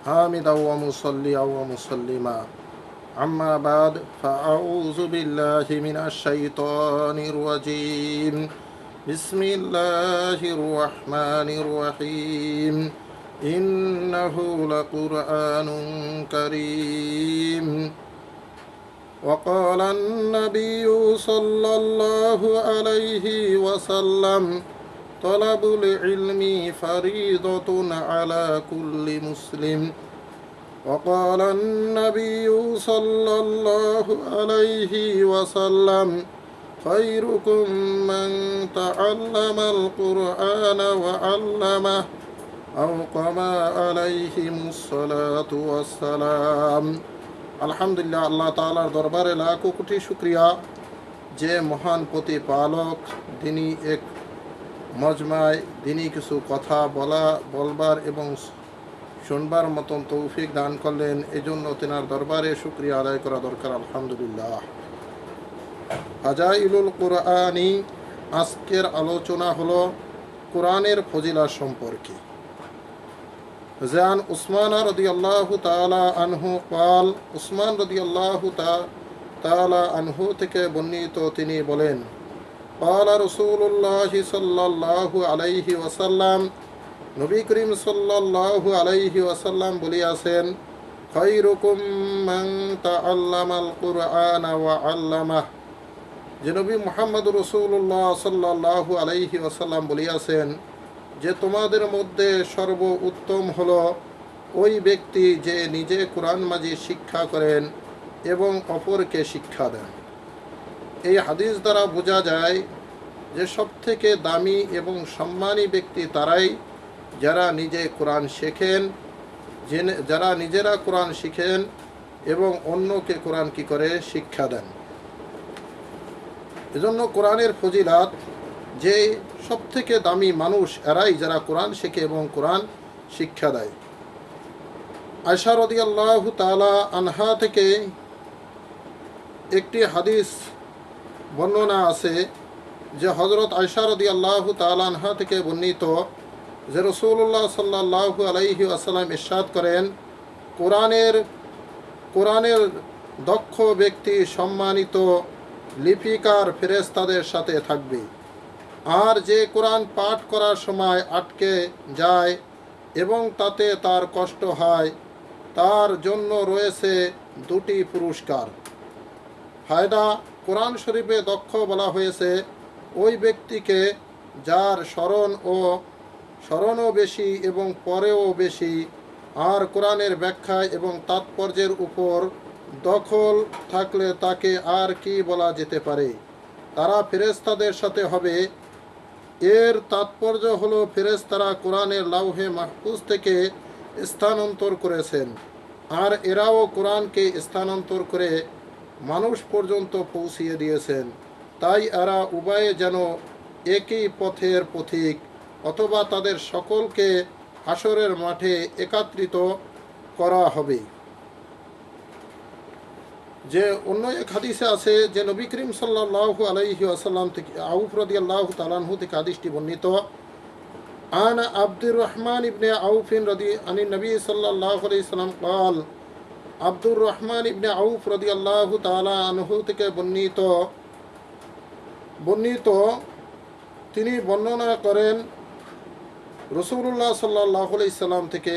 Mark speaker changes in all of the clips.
Speaker 1: حامدا ومصليا ومسلما أما بعد فأعوذ بالله من الشيطان الرجيم بسم الله الرحمن الرحيم إنه لقرآن كريم وقال النبي صلى الله عليه وسلم طلب العلم فريضة على كل مسلم وقال النبي صلى الله عليه وسلم خيركم من تعلم القرآن وعلمه أو كما عليهم الصلاة والسلام আলহামদুলিল্লাহ, আল্লাহ তাআলার দরবারে লাখো কোটি শুকরিয়া যে মহান প্রতিপালক তিনি এক মজমায় দিনই কিছু কথা বলবার এবং শুনবার মতন তৌফিক দান করলেন। এজন্য তেনার দরবারে শুকরিয়া আদায় করা দরকার। আলহামদুলিল্লাহ। ফাজাইলুল কুরআনি, আজকের আলোচনা হলো কোরআনের ফজিলত সম্পর্কে। জান উসমান রাদিয়াল্লাহু তাআলা আনহু قال, উসমান রাদিয়াল্লাহু তাআলা আনহু থেকে বর্ণিত, তিনি বলেন قال রাসূলুল্লাহ সাল্লাল্লাহু আলাইহি ওয়াসাল্লাম, নবী করিম সাল্লাল্লাহু আলাইহি ওয়াসাল্লাম বলিয়াছেন, খায়রুকুম মান তাআল্লামাল কুরআনা ওয়া আল্লামাহ। যে নবী মুহাম্মদ রাসূলুল্লাহ সাল্লাল্লাহু আলাইহি ওয়াসাল্লাম বলিয়াছেন যে তোমাদের মধ্যে সর্ব উত্তম হলো ওই ব্যক্তি যে নিজে কোরআন মাজিদ শিক্ষা করেন এবং অপরকে শিক্ষা দেন। এই হাদিস দ্বারা বোঝা যায় যে সবথেকে দামি এবং সম্মানী ব্যক্তি তারাই যারা নিজে কোরআন শেখেন, যারা নিজেরা কোরআন শিখেন এবং অন্যকে কোরআন কি করে শিক্ষা দেন। এজন্য কোরআনের ফজিলত যে সবথেকে দামি মানুষ এরাই যারা কোরআন শেখে এবং কোরআন শিক্ষা দেয়। আয়েশা রাদিয়াল্লাহু তাআলা আনহা থেকে একটি হাদিস বর্ণনা আছে যে হযরত আয়েশা রাদিয়াল্লাহু তাআলা আনহা থেকে বর্ণিত যে রাসূলুল্লাহ সাল্লাল্লাহু আলাইহি ওয়াসাল্লাম ইরশাদ করেন, কোরআনের দক্ষ ব্যক্তি সম্মানিত লিপিকার ফেরেশতাদের সাথে থাকবে, আর যে কোরআন পাঠ করার সময় আটকে যায় এবং তাতে তার কষ্ট হয় তার জন্য রয়েছে দুটি পুরস্কার। ফায়দা, কোরআন শরীফে দক্ষ বলা হয়েছে ওই ব্যক্তিকে যার স্মরণও বেশি এবং পরেও বেশি, আর কোরআনের ব্যাখ্যা এবং তাৎপর্যের উপর দখল থাকলে তাকে আর কি বলা যেতে পারে। তারা ফেরেশতাদের সাথে হবে। এর তাৎপর্য হলো ফেরেশতারা কোরআনের লাউহে মাহফুজ থেকে স্থানান্তর করেছেন, আর এরাও কোরআনকে স্থানান্তর করে মানুষ পর্যন্ত পৌঁছিয়ে দিয়েছেন। তাই এরা উভয়ে যেন একই পথের পথিক, অথবা তাদের সকলকে হাসরের মাঠে একত্রিত করা হবে। যে অন্য এক হাদিসে আছে যে নবী করিম সাল্লাল্লাহু আলাইহি ওয়াসাল্লাম থেকে আউফ রাদিয়াল্লাহু তাআলা আনহু থেকে হাদিসটি বর্ণিত, আন আব্দুর রহমান ইবনে আউফ আনিন নবী সাল্লাল্লাহু আলাইহি ওয়াসাল্লাম قال, আব্দুর রহমান ইবনে আউফ রাদিয়াল্লাহু তাআলা আনহু থেকে বর্ণিত তিনি বর্ণনা করেন রাসূলুল্লাহ সাল্লাল্লাহু আলাইহি ওয়াসাল্লাম থেকে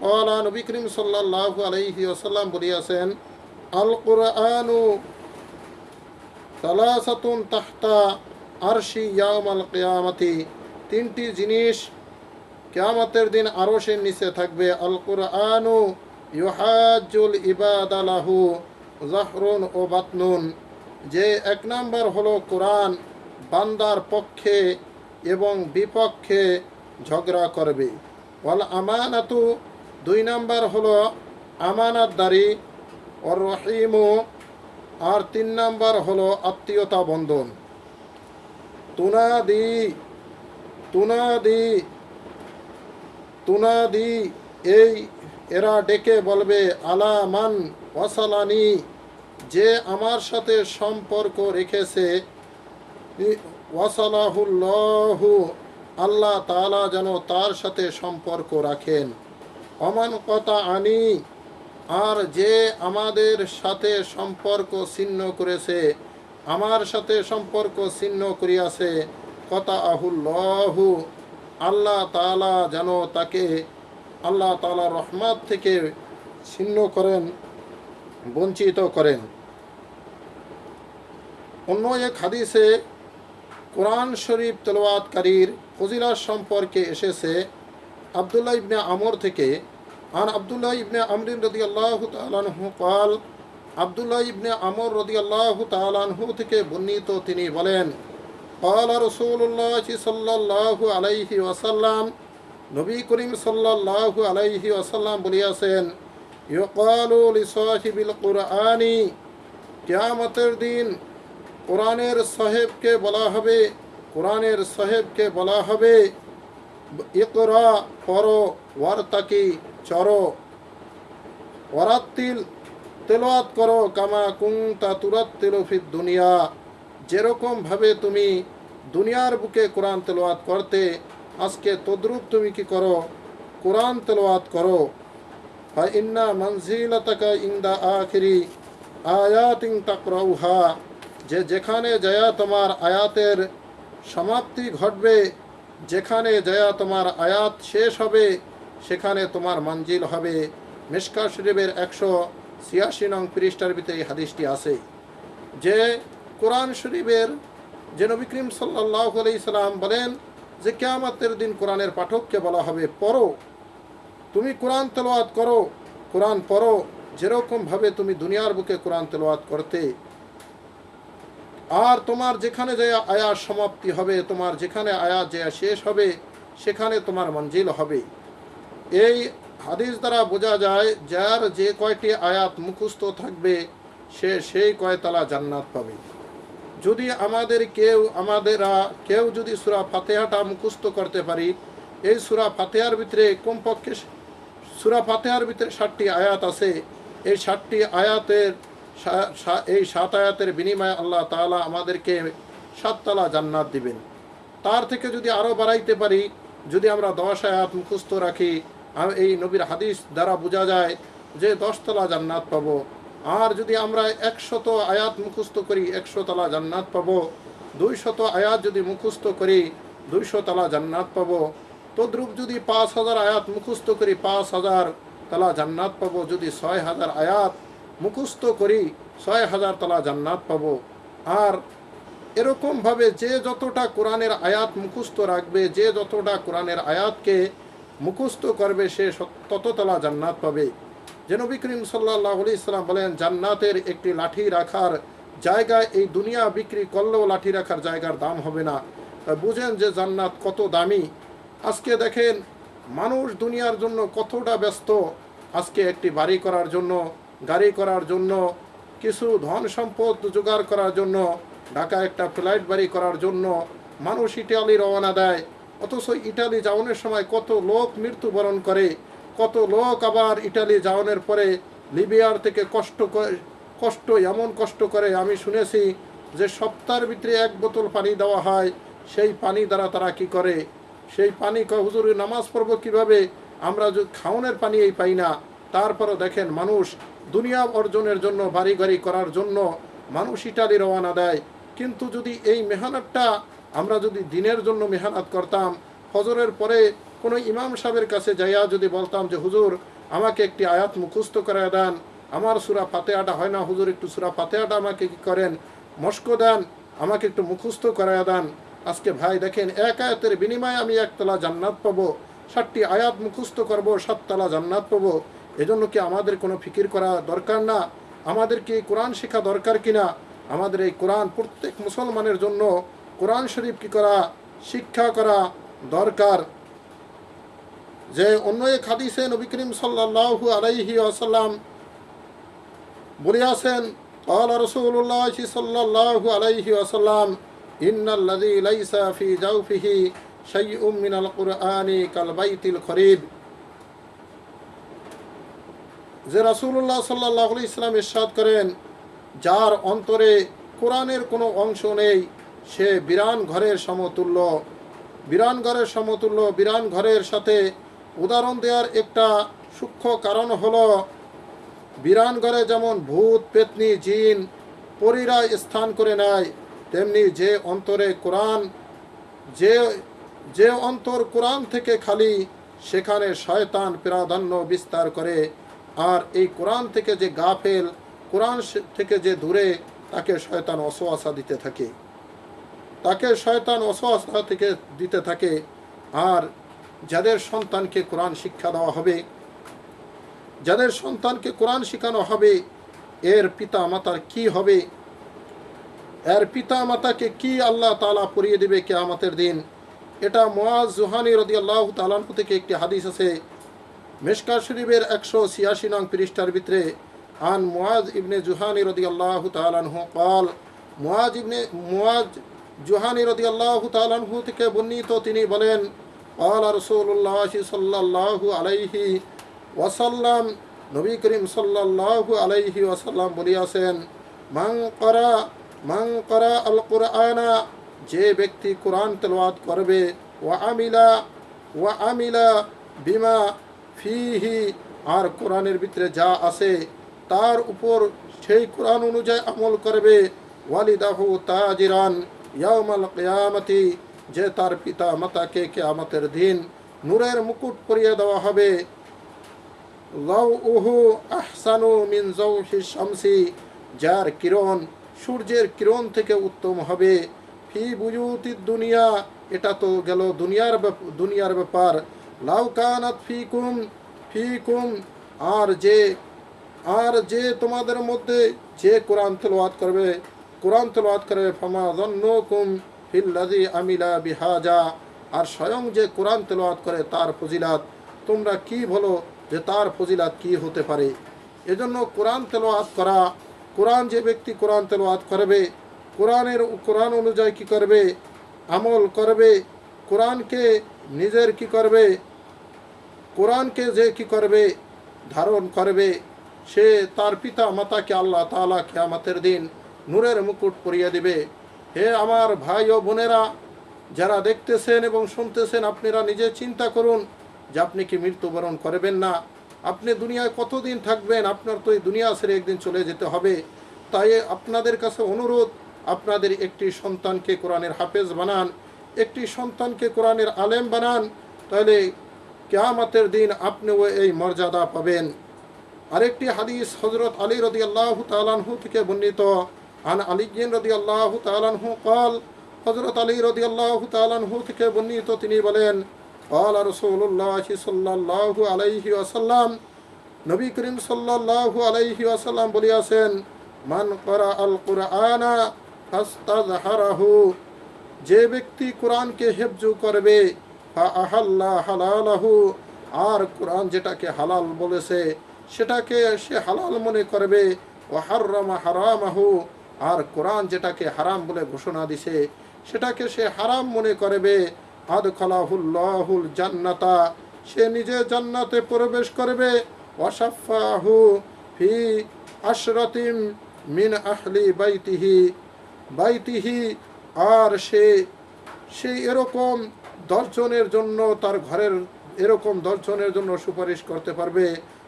Speaker 1: قال, নবী করিম সাল্লাল্লাহু আলাইহি ওয়াসাল্লাম বলিয়াছেন, আল কুরআনু সালাসাতুন তাহতা আরশি ইয়াউমাল কিয়ামতি, তিনটি জিনিস কিয়ামতের দিন আরশের নিচে থাকবে। আল কুরআনু ইউহাজ্জুল ইবাদালাহু যাহরুন ও বাতনুন, যে এক নাম্বার হলো কোরআন বান্দার পক্ষে এবং বিপক্ষে ঝগড়া করবে। ওয়াল আমানাতু, দুই নাম্বার হলো আমানাতদারি, ওর রহিমু, আর তিন নাম্বার হলো আত্মীয়তা বন্ধন। তুনাদি এরা ডেকে বলবে, আলা মান ওয়াসালানি, যে আমার সাথে সম্পর্ক রেখেছে, ওয়াসালাহুল্লাহু, আল্লাহ তাআলা যেন তার সাথে সম্পর্ক রাখেন। অমান কথা আনি, আর যে আমাদের সাথে সম্পর্ক ছিন্ন করেছে, আমার সাথে সম্পর্ক ছিন্ন করিয়াছে, কথা আহুল্লাহু, আল্লাহ তাআলা যেন তাকে আল্লাহ তাআলা রহমত থেকে ছিন্ন করেন, বঞ্চিত করেন। অন্য এক হাদিসে কোরআন শরীফ তেলাওয়াতকারীর ফজিলত সম্পর্কে এসেছে আব্দুল্লাহ ইবনে আমর থেকে। আর আব্দুল্লাহ ইবনে আমর রাদিয়াল্লাহু তাআলা আনহু قال, আব্দুল্লাহ ইবনে আমর রাদিয়াল্লাহু তাআলা আনহু থেকে বর্ণিত, তিনি বলেন, قال রাসূলুল্লাহ সাল্লাল্লাহু আলাইহি ওয়াসাল্লাম, নবী করিম সাল্লাল্লাহু আলাইহি ওয়াসাল্লাম বলিয়াছেন, ইউকালু লিসাহিবিল কুরআনি, কিয়ামতের দিন কোরআনের সাহেবকে বলা হবে, কোরআনের সাহেবকে বলা হবে, ইকরা, পড়ো, ওয়ারতাকি, চরো, ওয়ারাত্তিল, তেলাওয়াত করো, কামা কুনতা তুরাত্তিলু ফিদ দুনিয়া, যেরকম ভাবে তুমি দুনিয়ার বুকে কোরআন তেলাওয়াত করতে, আজকে তদ্রূপ তুমি কি করো, কোরআন তেলাওয়াত করো। ফা ইন্না মানজিলাতাকা ইনদা আখিরি আয়াতিন তাকরাউহা, যে যেখানে যায়া তোমার আয়াতের সমাপ্তি ঘটবে, যেখানে যায়া তোমার আয়াত শেষ হবে, সেখানে তোমার মঞ্জিল হবে। মিশকাত শরীফের 186 নং পৃষ্ঠার ভিতরে এই হাদিসটি আছে, যে কোরআন শরীফের যে নবী করিম সাল্লাল্লাহু আলাইহি সাল্লাম বলেন যে কিয়ামতের দিন কোরআনের পাঠককে বলা হবে, পড়ো, তুমি কোরআন তেলাওয়াত করো, কোরআন পড়ো, যেরকমভাবে তুমি দুনিয়ার বুকে কোরআন তেলাওয়াত করতে, আর তোমার যেখানে যে আয়াত সমাপ্তি হবে, তোমার যেখানে আয়াত যে শেষ হবে, সেখানে তোমার মঞ্জিল হবে। এই হাদিস দ্বারা বোঝা যায়, যার যে কয়টি আয়াত মুখস্থ থাকবে, সে সেই কয়তলা জান্নাত পাবে। যদি কেউ যদি সূরা ফাতিহাটা মুখস্থ করতে পারি, এই সূরা ফাতিহার ভিতরে কমপক্ষে সূরা ফাতিহার ভিতরে 7টি আয়াত আছে, এই 7টি আয়াতের এই 7 আয়াতের বিনিময়ে আল্লাহ তাআলা আমাদেরকে 7 তলা জান্নাত দিবেন। তার থেকে যদি আরও বাড়াইতে পারি, যদি আমরা 10 আয়াত মুখস্থ রাখি, এই নবীর হাদিস দ্বারা বোঝা যায় যে 10 তলা জান্নাত পাবো। আর যদি আমরা 100 আয়াত মুখস্থ করি, 100 তলা জান্নাত পাবো। 200 আয়াত যদি মুখস্থ করি, 200 তলা জান্নাত পাবো। তদ্রূপ যদি 5000 আয়াত মুখস্থ করি, 5000 তলা জান্নাত পাবো। যদি 6000 আয়াত মুখস্থ করি, 6000 তলা জান্নাত পাবো। আর এরকমভাবে যে যতটা কোরআনের আয়াত মুখস্থ রাখবে, যে যতটা কোরআনের আয়াতকে মুখস্থ করবে, সে তত তলা জান্নাত পাবে। যে নবী করিম সাল্লাল্লাহু আলাইহি সাল্লাম বলেন, জান্নাতের একটি লাঠি রাখার জায়গায় এই দুনিয়া বিক্রি করলেও লাঠি রাখার জায়গার দাম হবে না। বুঝেন যে জান্নাত কত দামি। আজকে দেখেন মানুষ দুনিয়ার জন্য কতটা ব্যস্ত। আজকে একটি বাড়ি করার জন্য, গাড়ি করার জন্য, কিছু ধন সম্পদ জোগাড় করার জন্য, ঢাকা একটা ফ্লাইট বাড়ি করার জন্য মানুষ ইটালি রওনা দেয়। অথচ ইটালি যাওয়ানোর সময় কত লোক মৃত্যুবরণ করে, কত লোক আবার ইটালি যাওয়ানোর পরে লিবিয়ার থেকে কষ্ট এমন কষ্ট করে। আমি শুনেছি যে সপ্তাহের ভিতরে 1 বোতল পানি দেওয়া হয়, সেই পানি দ্বারা তারা কি করে, সেই পানি হুজুর নামাজ পড়ব কীভাবে, আমরা যদি খাওয়ানোর পানি এই পাই না। তারপরও দেখেন মানুষ দুনিয়া অর্জনের জন্য, বাড়ি গাড়ি করার জন্য মানুষ ইটালি রওনা দেয়। কিন্তু যদি এই মেহনতটা আমরা যদি দিনের জন্য মেহনত করতাম, ফজরের পরে কোনো ইমাম সাহেবের কাছে যাইয়া যদি বলতাম যে হুজুর আমাকে একটি আয়াত মুখস্থ করায় দেন, আমার সূরা ফাতিহাটা হয় না, হুজুর একটু সূরা ফাতিহাটা আমাকে কি করেন, মস্ক দেন, আমাকে একটু মুখস্থ করায় দেন। আজকে ভাই দেখেন, 1 আয়াতের বিনিময়ে আমি 1 তলা জান্নাত পাবো, 7টি আয়াত মুখস্থ করবো, 7 তলা জান্নাত পাবো। এজন্য কি আমাদের কোনো ফিকির করা দরকার না? আমাদের কি কোরআন শেখা দরকার কিনা? আমাদের এই কোরআন প্রত্যেক মুসলমানের জন্য কোরআন শরীফ কি করা, শিক্ষা করা দরকার। যে অন্য এক হাদিসে নবী করিম সাল্লাল্লাহু আলাইহি ওয়াসাল্লাম বলিয়াছেন, قال رسول الله صلى الله عليه وسلم إن الذي ليس في جوفه شيء من القرآن كالبيت الخريب। যে রাসূলুল্লাহ সাল্লাল্লাহু আলাইহি ওয়াসাল্লাম ইরশাদ করেন, যার অন্তরে কোরআনের কোনো অংশ নেই, সে বিরান ঘরের সমতুল্য। বিরান ঘরের সমতুল্য। বিরান ঘরের সাথে উদাহরণ দেওয়ার একটা সূক্ষ্ম কারণ হলো বিরানগরে যেমন ভূত পেতনি জিন পরীরা স্থান করে নেয়, তেমনি যে অন্তরে কোরআন যে যে অন্তর কোরআন থেকে খালি সেখানে শয়তান প্রাধান্য বিস্তার করে। আর এই কোরআন থেকে যে গাফেল, কোরআন থেকে যে দূরে, তাকে শয়তান ওয়াসওয়াসা দিতে থাকে, তাকে শয়তান ওয়াসওয়াসা থেকে দিতে থাকে। আর যাদের সন্তানকে কোরআন শিক্ষা দেওয়া হবে, যাদের সন্তানকে কোরআন শেখানো হবে, এর পিতা মাতার কি হবে, এর পিতা মাতাকে কি আল্লাহ তাআলা পড়িয়ে দিবে কিয়ামতের দিন। এটা মুআজ জুহানি রাদিয়াল্লাহু তাআলা আনহু থেকে একটি হাদিস আছে, মিশকাত শরীফের 186 নং পৃষ্ঠার ভিতরে। আন মুআজ ইবনে জুহানি রাদিয়াল্লাহু তাআলা আনহু قال, মুআজ জুহানি রাদিয়াল্লাহু তাআলা আনহু থেকে বর্ণিত, তিনি বলেন, قال রাসূলুল্লাহ সাল্লাল্লাহু আলাইহি ওয়াসাল্লাম, নবী করিম সাল্লাল্লাহু আলাইহি ওয়াসাল্লাম বলিয়াছেন, মান করা আল কুরআনা, যে ব্যক্তি কোরআন তেলাওয়াত করবে, ওয়া আমিলা বিমা ফিহি, আর কোরআনের ভিতরে যা আছে তার উপর সেই কোরআন অনুযায়ী আমল করবে, ওয়ালিদাহু তাজিরান ইয়াউমাল কিয়ামতি, যে তার পিতা মাতাকে কিয়ামতের দিন নূরের মুকুট পরিয়ে দেওয়া হবে, লাউহু আহসানু মিন যাওহি শামসি, যার কিরণ সূর্যের কিরণ থেকে উত্তম হবে, ফি বুয়ুতিদ দুনিয়া, এটা তো গেল দুনিয়ার ব্যাপার, লাউ কানাত ফিকুম, আর যে তোমাদের মধ্যে যে কোরআন তেলাওয়াত করবে, ফামা যান্নুকুম ফিল্লাযী আমিলা বিহাজা, আর স্বয়ং যে কোরআন তেলাওয়াত করে তার ফজিলাত তোমরা কি বলো যে তার ফজিলাত কি হতে পারে। এজন্য কোরআন তেলাওয়াত করা, কোরআন যে ব্যক্তি কোরআন তেলাওয়াত করবে, কোরআন অনুযায়ী কি করবে, আমল করবে, কোরআনকে নিজের কি করবে, কোরআনকে যে কি করবে, ধারণ করবে, সে তার পিতা মাতাকে আল্লাহ তাআলা কিয়ামতের দিন নূরের মুকুট পরিয়ে দিবে। হে আমার ভাই ও বোনেরা, যারা দেখতেছেন এবং শুনতেছেন, আপনারা নিজে চিন্তা করুন যে আপনি কি মৃত্যুবরণ করবেন না? আপনি দুনিয়ায় কতদিন থাকবেন? আপনার তো এই দুনিয়া ছেড়ে একদিন চলে যেতে হবে। তাই আপনাদের কাছে অনুরোধ, আপনাদের একটি সন্তানকে কোরআনের হাফেজ বানান, একটি সন্তানকে কোরআনের আলেম বানান, তাহলে কিয়ামতের দিন আপনিও এই মর্যাদা পাবেন। আরেকটি হাদিস হযরত আলী রাদিয়াল্লাহু তাআলা আনহু থেকে বর্ণিত, আন আলী রাদিয়াল্লাহু তাআলা আনহু قال, হযরত আলী রাদিয়াল্লাহু তাআলা আনহু থেকে বর্ণিত, তিনি বলেন, قال রাসূলুল্লাহ সাল্লাল্লাহু আলাইহি ওয়াসাল্লাম, নবী করিম সাল্লাল্লাহু আলাইহি ওয়াসাল্লাম বলিয়াছেন, মান ক্বারা আল কুরআনা ফাস্তাযহারাহু, যে ব্যক্তি কোরআনকে হিফজ করবে, ফা আহাল্লা হালালাহু, আর কোরআন যেটাকে হালাল বলেছে সেটাকে সে হালাল মনে করবে, ওয়া হাররামা হারামাহু, আর কোরআন যেটাকে হারাম বলে ঘোষণা দিছে সেটাকে সে হারাম মনে করবে, আদখালাহুল্লাহুল জান্নাতা, সে নিজে জান্নাতে প্রবেশ করবে, ওয়াসাফাহু ফি আশরাতিম মিন আহলি বাইতিহি, আর সে এরকম 10 জনের জন্য, তার ঘরের এরকম 10 জনের জন্য সুপারিশ করতে পারবে,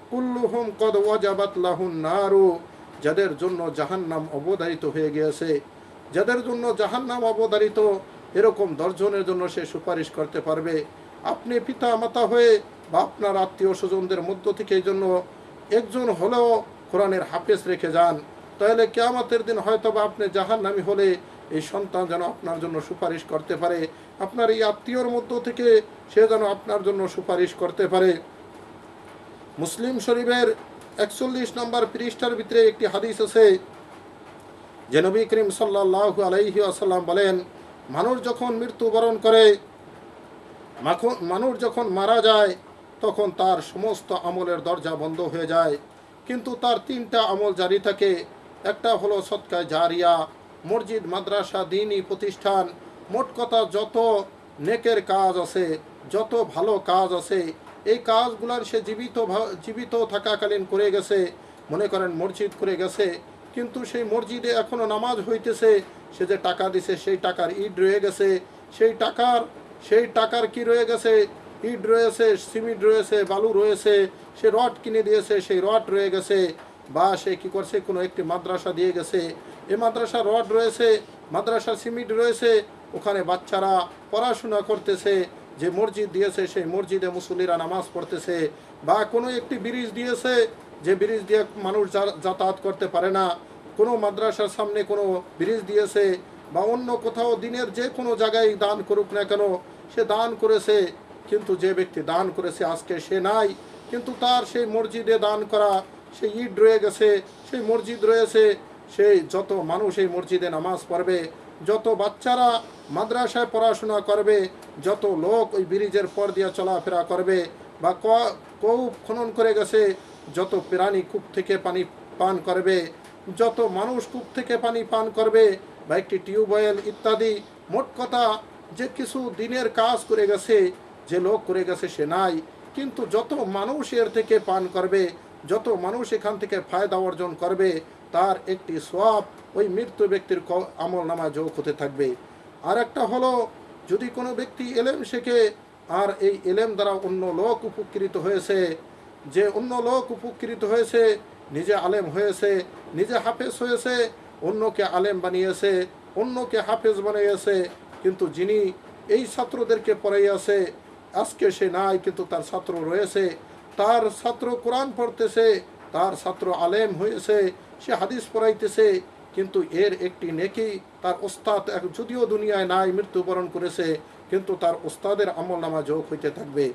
Speaker 1: কুল্লুহুম কদ ওয়াজাবাত লাহুন নারু, যাদের জন্য জাহান্নাম অবধারিত হয়ে গিয়েছে, যাদের জন্য জাহান্নাম অবধারিত, এরকম 10 জনের জন্য সে সুপারিশ করতে পারবে। আপনি পিতা মাতা হয়ে বা আপনার আত্মীয় স্বজনদের মধ্য থেকে এই জন্য একজন হলেও কোরআনের হাফেজ রেখে যান, তাহলে কিয়ামতের দিন হয়তো বা আপনি জাহান্নামী হলে এই সন্তান যেন আপনার জন্য সুপারিশ করতে পারে, আপনার এই আত্মীয়র মধ্য থেকে সে যেন আপনার জন্য সুপারিশ করতে পারে। মুসলিম শরীফের 41 নম্বর পৃষ্ঠার ভিতরে একটি হাদিস আছে, যে নবী করিম সাল্লাল্লাহু আলাইহি ওয়াসাল্লাম বলেন, মানুষ যখন মৃত্যুবরণ করে, মানুষ যখন মারা যায়, তখন তার সমস্ত আমলের দরজা বন্ধ হয়ে যায়, কিন্তু তার 3টা আমল জারি থাকে। একটা হলো সদকায়ে জারিয়া, মসজিদ মাদ্রাসা দ্বীনি প্রতিষ্ঠান, মোট কথা যত নেকের কাজ আছে, যত ভালো কাজ আছে, এই কাজগুলার সে জীবিত থাকাকালীন করে গেছে। মনে করেন মসজিদ করে গেছে, কিন্তু সেই মসজিদে এখনও নামাজ হইতেছে, সে যে টাকা দিছে সেই টাকার ইট রয়ে গেছে, সেই টাকার কি রয়ে গেছে, ইট রয়েছে, সিমেন্ট রয়েছে, বালু রয়েছে, সে রড কিনে দিয়েছে, সেই রড রয়ে গেছে, বা সে কী করছে কোনো একটি মাদ্রাসা দিয়ে গেছে, এই মাদ্রাসা রড রয়েছে, মাদ্রাসা সিমেন্ট রয়েছে, ওখানে বাচ্চারা পড়াশোনা করতেছে, যে মসজিদ দিয়েছে সেই মসজিদে মুসল্লিরা নামাজ পড়তেছে, বা কোনো একটি ব্রিজ দিয়েছে, যে ব্রিজ দিয়ে মানুষ যাতায়াত করতে পারে না, কোনো মাদ্রাসার সামনে কোনো ব্রিজ দিয়েছে, বা অন্য কোথাও দিনের যে কোনো জায়গায় দান করুক না কেন সে দান করেছে, কিন্তু যে ব্যক্তি দান করেছে আজকে সে নাই, কিন্তু তার সেই মসজিদে দান করা সেই ইট রয়ে গেছে, সেই মসজিদ রয়েছে, সেই যত মানুষ এই মসজিদে নামাজ পড়বে, যত বাচ্চারা মাদ্রাসায় পড়াশোনা করবে, যত লোক ওই ব্রিজের পর দিয়ে চলাফেরা করবে, বা কূপ খনন করে গেছে, যত প্রাণী কূপ থেকে পানি পান করবে, যত মানুষ কূপ থেকে পানি পান করবে, বা একটি টিউবওয়েল ইত্যাদি, মোট কথা যে কিছু দিনের কাজ করে গেছে, যে লোক করে গেছে সে নাই, কিন্তু যত মানুষ এর থেকে পান করবে, যত মানুষ এখান থেকে ফায়দা অর্জন করবে, তার একটি সওয়াব ওই মৃত্যু ব্যক্তির আমল নামায় যোগ হতে থাকবে। আর একটা হলো, যদি কোনো ব্যক্তি এলেম শেখে, আর এই এলেম দ্বারা অন্য লোক উপকৃত হয়েছে, যে অন্য লোক উপকৃত হয়েছে, নিজে আলেম হয়েছে, নিজে হাফেজ হয়েছে, অন্যকে আলেম বানিয়েছে, অন্যকে হাফেজ বানিয়েছে, কিন্তু যিনি এই ছাত্রদেরকে পড়াইয়াছে আজকে সে নাই, কিন্তু তার ছাত্র রয়েছে, তার ছাত্র কোরআন পড়তেছে, তার ছাত্র আলেম হয়েছে, সে হাদিস পড়াইতেছে, কিন্তু এর একটি নেকি তার ওস্তাদ যদিও দুনিয়ায় নাই, মৃত্যুবরণ করেছে, কিন্তু তার ওস্তাদের আমল নামা যোগ হইতে থাকবে।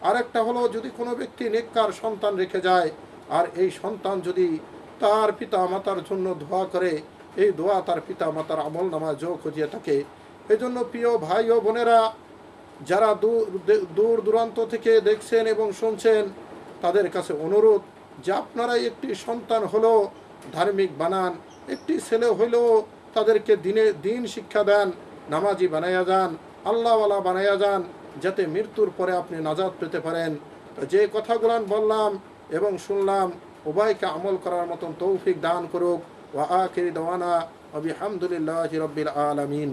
Speaker 1: আর একটা হলো, যদি কোনো ব্যক্তি নেককার সন্তান রেখে যায়, আর এই সন্তান যদি তার পিতা মাতার জন্য দোয়া করে, এই দোয়া তার পিতা মাতার আমল নামা যোগ হইতে থাকে। এই জন্য প্রিয় ভাই ও বোনেরা, যারা দূর দূরান্ত থেকে দেখছেন এবং শুনছেন, তাদের কাছে অনুরোধ যে আপনারা একটি সন্তান হলো ধার্মিক বানান, একটি ছেলে হলেও তাদেরকে দিন শিক্ষা দেন, নামাজি বানাইয়া যান, আল্লাহওয়ালা বানাইয়া যান, যাতে মৃত্যুর পরে আপনি নাজাত পেতে পারেন। যে কথাগুলো বললাম এবং শুনলাম, উভয়কে আমল করার মতন তৌফিক দান করুক। ওয়া আখির দাওয়ানা ওয়া বিহামদুলিল্লাহি রাব্বিল আলামিন।